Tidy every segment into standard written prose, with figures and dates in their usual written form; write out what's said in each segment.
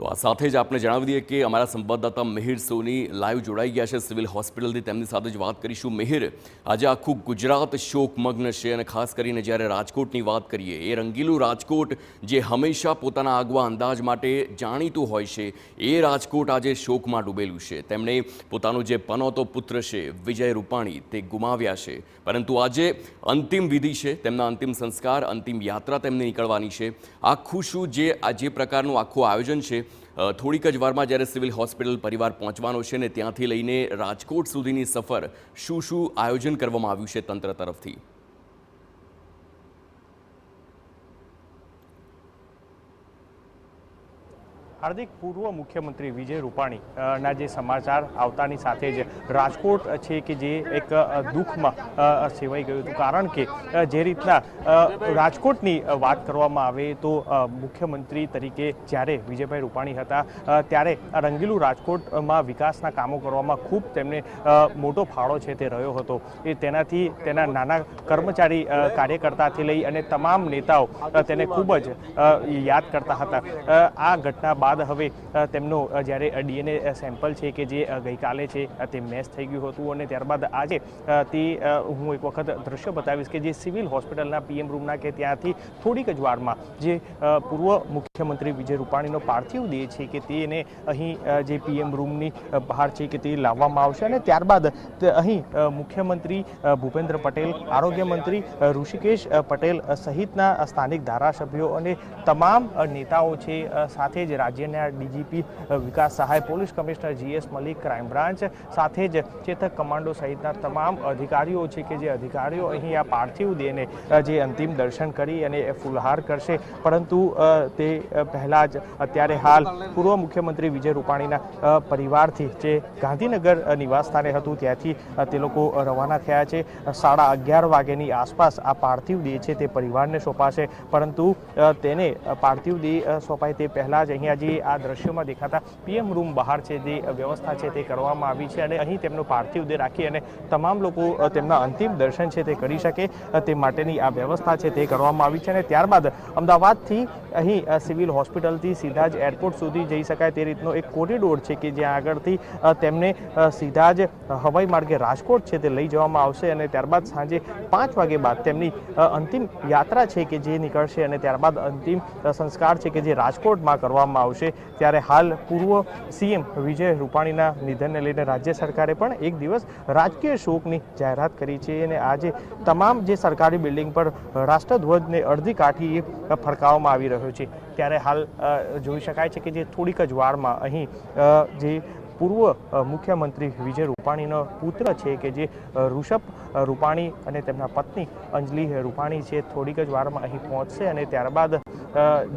તો આ સાથે જ આપણે જણાવી દઈએ કે અમારા સંવાદદાતા મિહિર સોની લાઈવ જોડાઈ ગયા છે સિવિલ હોસ્પિટલથી। તેમની સાથે જ વાત કરીશું। મિહિર, આજે આખું ગુજરાત શોકમગ્ન છે અને ખાસ કરીને જ્યારે રાજકોટની વાત કરીએ, એ રંગીલું રાજકોટ જે હંમેશા પોતાના આગવા અંદાજ માટે જાણીતું હોય છે, એ રાજકોટ આજે શોકમાં ડૂબેલું છે। તેમણે પોતાનો જે પનોતો પુત્ર છે વિજય રૂપાણી તે ગુમાવ્યા છે, પરંતુ આજે અંતિમ વિધિ છે, તેમના અંતિમ સંસ્કાર, અંતિમ યાત્રા તેમની નીકળવાની છે। આખું શું જે પ્રકારનું આખું આયોજન છે, થોડીક જ વારમાં જ્યારે સિવિલ હોસ્પિટલ પરિવાર પહોંચવાનો છે ને ત્યાંથી લઈને રાજકોટ સુધીની સફર શું આયોજન કરવામાં આવ્યું છે તંત્ર તરફથી? હાર્દિક, પૂર્વ મુખ્યમંત્રી વિજય રૂપાણી ના જે સમાચાર આવતાની સાથે જ રાજકોટ છે કે જે એક દુઃખમાં સેવાઈ ગયું હતું, કારણ કે જે રીતના રાજકોટની વાત કરવામાં આવે તો મુખ્યમંત્રી તરીકે જ્યારે વિજયભાઈ રૂપાણી હતા ત્યારે રંગીલું રાજકોટમાં વિકાસના કામો કરવામાં ખૂબ તેમને મોટો ફાળો છે તે રહ્યો હતો। એ તેનાથી તેના નાના કર્મચારી કાર્યકર્તાથી લઈ અને તમામ નેતાઓ તેને ખૂબ જ યાદ કરતા હતા। આ ઘટના બાદ હવે તેમનો જ્યારે ડીએનએ સેમ્પલ છે કે જે ગઈકાલે છે તે મેચ થઈ ગયું હતું અને ત્યારબાદ આજે તે હું એક વખત દ્રશ્ય બતાવીશ કે જે સિવિલ હોસ્પિટલના પીએમ રૂમના કે ત્યાંથી થોડીક જ વારમાં જે પૂર્વ મુખ્યમંત્રી વિજય રૂપાણીનો પાર્થિવ દેહ છે કે તેને અહીં જે પીએમ રૂમની બહાર છે કે તે લાવવામાં આવશે અને ત્યારબાદ અહીં મુખ્યમંત્રી ભૂપેન્દ્ર પટેલ, આરોગ્ય મંત્રી ઋષિકેશ પટેલ સહિતના સ્થાનિક ધારાસભ્યો અને તમામ નેતાઓ છે, સાથે જ રાજ્યના DGP Vikas Sahay, police commissioner GS Malik, crime branch, સાથે જ ચેતક કમાન્ડો સહિતના તમામ અધિકારીઓ છે કે જે અધિકારીઓ અહીં આ પાર્થિવ દેહને જે અંતિમ દર્શન કરી અને ફૂલહાર કરશે। પરંતુ તે પહેલાં જ અત્યારે હાલ પૂર્વ મુખ્યમંત્રી વિજય રૂપાણીના પરિવારથી જે ગાંધીનગર નિવાસસ્થાને હતું ત્યાંથી તે લોકો રવાના થયા છે। 11:30 વાગ્યાની આસપાસ આ પાર્થિવ દેહ છે તે પરિવારને સોંપાશે, પરંતુ તેને પાર્થિવ દેહ સોંપાય તે પહેલાં જ અહીંયા જે આ દ્રશ્યોમાં દેખાતા પીએમ રૂમ બહાર છે જે વ્યવસ્થા છે તે કરવામાં આવી છે અને અહીં તેમનો પાર્થિવ દેહ રાખી અને તમામ લોકો તેમના અંતિમ દર્શન છે તે કરી શકે તે માટેની આ વ્યવસ્થા છે તે કરવામાં આવી છે અને ત્યારબાદ અમદાવાદથી અહીં સિવિલ હોસ્પિટલથી સીધા જ એરપોર્ટ સુધી જઈ શકાય તે રીતનો એક કોરિડોર છે કે જ્યાં આગળથી તેમને સીધા જ હવાઈ માર્ગે રાજકોટ છે તે લઈ જવામાં આવશે અને ત્યારબાદ સાંજે 5 વાગે બાદ તેમની અંતિમ યાત્રા છે કે જે નીકળશે અને ત્યારબાદ અંતિમ સંસ્કાર છે કે જે રાજકોટમાં કરવામાં આવશે। ત્યારે હાલ પૂર્વ સીએમ વિજય રૂપાણીના નિધનને લઈને રાજ્ય સરકારે પણ એક દિવસ રાજકીય શોકની જાહેરાત કરી છે અને આજે તમામ જે સરકારી બિલ્ડિંગ પર રાષ્ટ્રધ્વજને અડધી કાઠી ફરકાવવામાં આવી રહ્યો છે। ત્યારે હાલ જોઈ શકાય છે કે જે થોડીક જ વારમાં અહીં જે પૂર્વ મુખ્યમંત્રી વિજય રૂપાણીનો પુત્ર છે કે જે ઋષભ રૂપાણી અને તેમના પત્ની અંજલિ રૂપાણી છે થોડીક જ વારમાં અહીં પહોંચશે અને ત્યારબાદ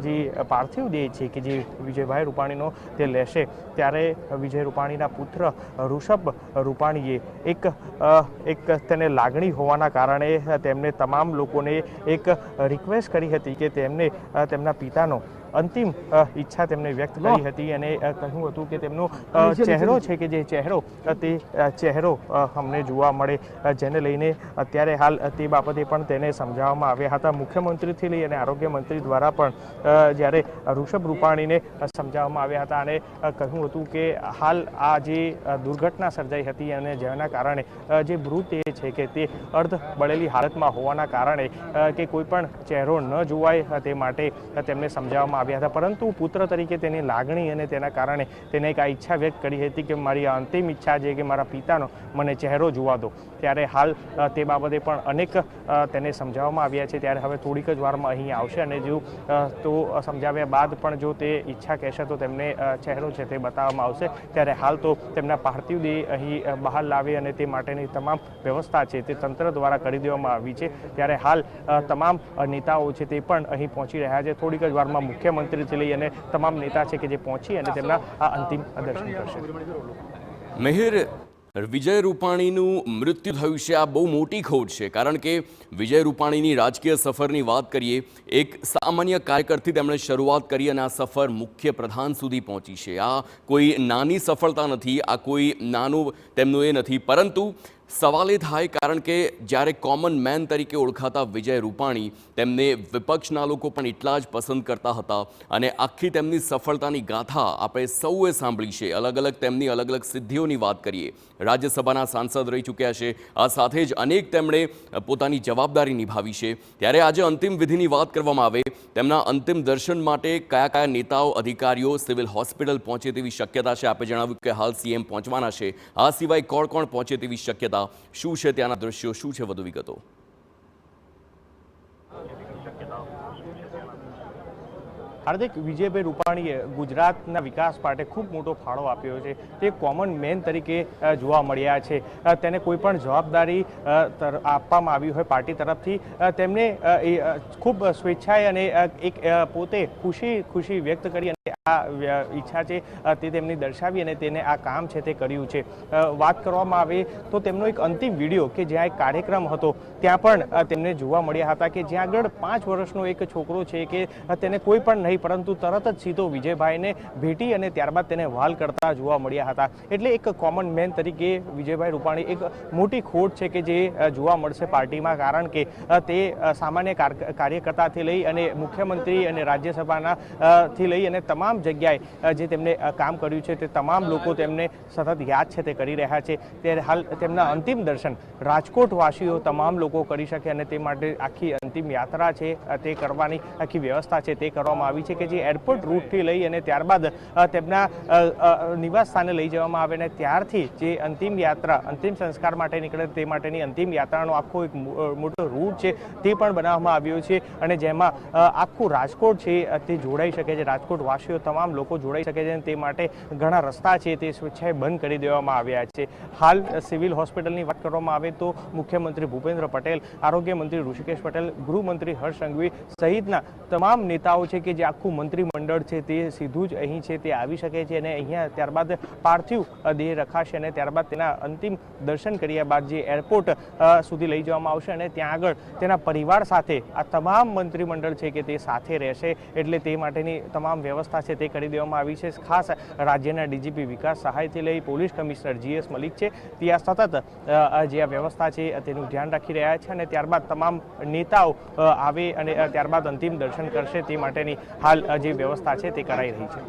જે પાર્થિવ દેહ છે કે જે વિજયભાઈ રૂપાણીનો તે લેશે। ત્યારે વિજય રૂપાણીના પુત્ર ઋષભ રૂપાણીએ એક તેને લાગણી હોવાના કારણે તેમને તમામ લોકોને એક રિક્વેસ્ટ કરી હતી કે તેમને તેમના પિતાનો અંતિમ ઈચ્છા તેમને વ્યક્ત કરી હતી અને કહ્યું હતું કે તેમનો ચહેરો છે કે જે ચહેરો અમને જોવા મળે, જેને લઈને અત્યારે હાલ તે બાબતે પણ તેને સમજાવવામાં આવ્યા હતા। મુખ્યમંત્રીથી લઈ અને આરોગ્ય મંત્રી દ્વારા પણ જ્યારે ઋષભ રૂપાણીને સમજાવવામાં આવ્યા હતા અને કહ્યું હતું કે હાલ આ જે દુર્ઘટના સર્જાઈ હતી અને જેના કારણે જે મૃતદેહ છે કે તે અર્ધ બળેલી હાલતમાં હોવાના કારણે કે કોઈ પણ ચહેરો ન જોવાય તે માટે તેમને સમજાવવામાં આવ્યા હતા, પરંતુ પુત્ર તરીકે તેની લાગણી અને તેના કારણે તેને એક આ ઈચ્છા વ્યક્ત કરી હતી કે મારી આ અંતિમ ઈચ્છા છે કે મારા પિતાનો મને ચહેરો જોવા દો। ત્યારે હાલ તે બાબતે પણ અનેક તેને સમજાવવામાં આવ્યા છે। ત્યારે હવે થોડીક જ વારમાં અહીં આવશે અને જો તો સમજાવ્યા બાદ પણ જો તે ઈચ્છા કહેશે તો તેમને ચહેરો છે તે બતાવવામાં આવશે। ત્યારે હાલ તો તેમના પાર્થિવ દેહ અહીં બહાર લાવે અને તે માટેની તમામ વ્યવસ્થા છે તે તંત્ર દ્વારા કરી દેવામાં આવી છે। ત્યારે હાલ તમામ નેતાઓ છે તે પણ અહીં પહોંચી રહ્યા છે। થોડીક જ વારમાં મુખ્યમંત્રીથી લઈ અને તમામ નેતા છે કે જે પહોંચી અને તેમના આ અંતિમ દર્શન કરશે। મિહિર, વિજય રૂપાણીનું મૃત્યુ થયું છે, આ બહુ મોટી ખોટ છે, કારણ કે વિજય રૂપાણીની રાજકીય સફરની વાત કરીએ, એક સામાન્ય કાર્યકરથી તેમણે શરૂઆત કરી અને આ સફર મુખ્ય પ્રધાન સુધી પહોંચી છે। આ કોઈ નાની સફળતા નથી, આ કોઈ નાનું તેમનું એ નથી, પરંતુ સવાલ એ થાય કારણ કે જ્યારે કોમન મેન તરીકે ઓળખાતા વિજય રૂપાણી તેમને વિપક્ષના લોકો પણ એટલા જ પસંદ કરતા હતા અને આખી તેમની સફળતાની ગાથા આપણે સૌએ સાંભળી છે. અલગ અલગ તેમની અલગ અલગ સિદ્ધિઓની વાત કરીએ. રાજ્યસભાના સાંસદ રહી ચૂક્યા છે. આ સાથે જ અનેક તેમણે પોતાની જવાબદારી નિભાવી છે. ત્યારે આજે અંતિમ વિધિની વાત કરવામાં આવે, તેમના અંતિમ દર્શન માટે કયા કયા નેતાઓ અધિકારીઓ સિવિલ હોસ્પિટલ પહોંચે તેવી શક્યતા છે. આપે જણાવ્યું કે હાલ સીએમ પહોંચવાના છે. આ સિવાય કોણ કોણ પહોંચે તેવી શક્યતા શું છે, ત્યાંના દ્રશ્યો શું છે, વધુ વિગતો. હાર્દિક, વિજયભાઈ રૂપાણીએ ગુજરાતના વિકાસ માટે ખૂબ મોટો ફાળો આપ્યો છે. તે કોમન મેન તરીકે જોવા મળ્યા છે. તેને કોઈ પણ જવાબદારી આપવામાં આવી હોય પાર્ટી તરફથી, તેમને ખૂબ સ્વેચ્છાએ અને એક પોતે ખુશી વ્યક્ત કરી અને આ ઈચ્છા છે તે તેમની દર્શાવી અને તેને આ કામ છે તે કર્યું છે. વાત કરવામાં આવે તો તેમનો એક અંતિમ વિડીયો કે જ્યાં એક કાર્યક્રમ હતો ત્યાં પણ તેમને જોવા મળ્યા હતા કે જ્યાં આગળ 5 વર્ષનો એક છોકરો છે કે તેને કોઈ પણ નહીં પરંતુ તરત જ સીધો વિજયભાઈને ભેટી અને ત્યારબાદ તેને વહાલ કરતા જોવા મળ્યા હતા. એટલે એક કોમન મેન તરીકે વિજયભાઈ રૂપાણી એક મોટી ખોટ છે કે જે જોવા મળશે પાર્ટીમાં, કારણ કે તે સામાન્ય કાર્યકર્તાથી લઈ અને મુખ્યમંત્રી અને રાજ્યસભાના થી લઈ અને તમામ જગ્યાએ જે તેમને કામ કર્યું છે તે તમામ લોકો તેમને સતત યાદ છે તે કરી રહ્યા છે. ત્યારે હાલ તેમના અંતિમ દર્શન રાજકોટવાસીઓ તમામ લોકો કરી શકે અને તે માટે આખી અંતિમ યાત્રા છે તે કરવાની આખી વ્યવસ્થા છે તે કરવામાં આવી છે કે જે એરપોર્ટ રૂટથી લઈ અને ત્યારબાદ તેમના નિવાસ સ્થાને લઈ જવામાં આવે અને ત્યારથી જે અંતિમ યાત્રા અંતિમ સંસ્કાર માટે નીકળે તે માટેની અંતિમ યાત્રાનો આખો એક મોટો રૂટ છે તે પણ બનાવવામાં આવ્યો છે અને જેમાં આખું રાજકોટ છે તે જોડાઈ શકે છે. રાજકોટવાસીઓ તમામ લોકો જોડાઈ શકે છે અને તે માટે ઘણા રસ્તા છે તે સ્વેચ્છાએ બંધ કરી દેવામાં આવ્યા છે. હાલ સિવિલ હોસ્પિટલની વાત કરવામાં આવે તો મુખ્યમંત્રી ભૂપેન્દ્ર પટેલ, આરોગ્ય મંત્રી ઋષિકેશ પટેલ, ગૃહમંત્રી હર્ષ સંઘવી સહિતના તમામ નેતાઓ છે કે જે આખું મંત્રીમંડળ છે તે સીધું જ અહીં છે તે આવી શકે છે અને અહીંયા ત્યારબાદ પાર્થિવ દેહ રખાશે અને ત્યારબાદ તેના અંતિમ દર્શન કર્યા બાદ જે એરપોર્ટ સુધી લઈ જવામાં આવશે અને ત્યાં આગળ તેના પરિવાર સાથે આ તમામ મંત્રીમંડળ છે કે તે સાથે રહેશે. એટલે તે માટેની તમામ વ્યવસ્થા છે તે કરી દેવામાં આવી છે. ખાસ રાજ્યના ડીજીપી વિકાસ સહાયથી લઈ પોલીસ કમિશનર GS મલિક છે ત્યાં સતત જે આ વ્યવસ્થા છે તેનું ધ્યાન રાખી રહ્યા છે અને ત્યારબાદ તમામ નેતાઓ આવે અને ત્યારબાદ અંતિમ દર્શન કરશે તે માટેની હાલ જે વ્યવસ્થા છે તે કરાઈ રહી છે.